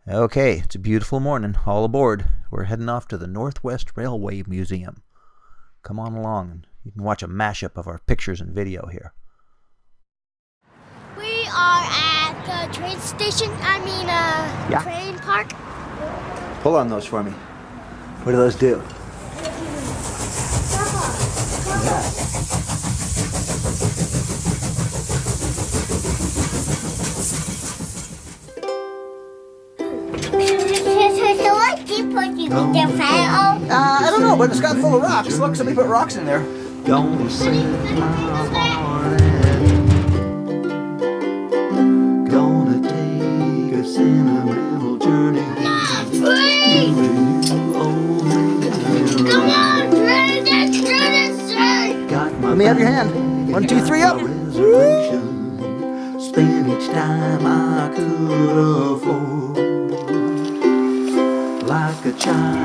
Okay, it's a beautiful morning. All aboard. We're heading off to the Northwest Railway Museum. Come on along and you can watch a mashup of our pictures and video here. We are at the train station, train park. Pull on those for me. What do those do? I don't know, but it's got full of rocks. Look, somebody put rocks in there. Gonna set my heart at gonna take a sentimental journey. Come on, train, let's do this thing. Let me have your hand. 1, 2, 3, up. Spend each time I could afford. Like a child.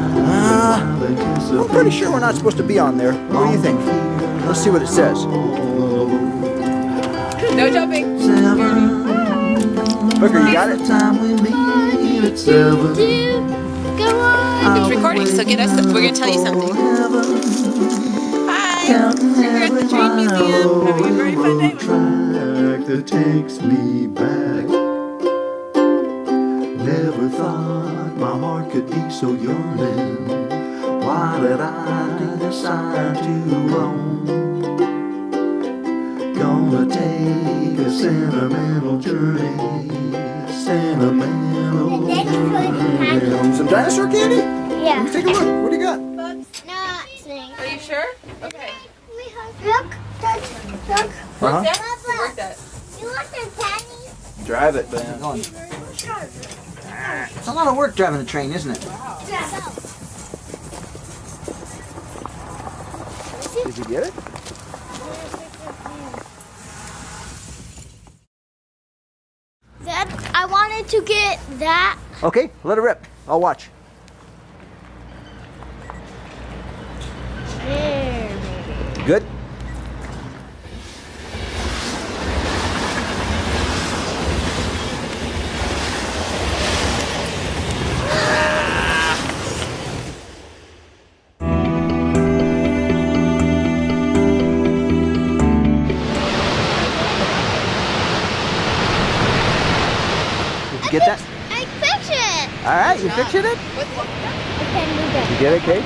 I'm pretty sure we're not supposed to be on there. What do you think? Let's see what it says. No jumping. Booker, you got it? Time we meet at 7. Go on. It's recording, so get us. We're gonna tell you something. Hi. We're at the train museum. Having a very fun day. Track that takes me back. Never thought my heart could be so yearning. Why did I decide to roam? Gonna take a sentimental journey. Sentimental journey. Some dinosaur candy? Yeah. Take a look. What do you got? Nothing. Are you sure? Okay. Look. Work that? Work that. You want the candy? Drive it, man. It's a lot of work driving the train, isn't it? Did you get it? Dad, I wanted to get that. Okay, let it rip. I'll watch. Good? Did you get that? I fixed it. All right, you fixing it? I can do that. You get it, Kate?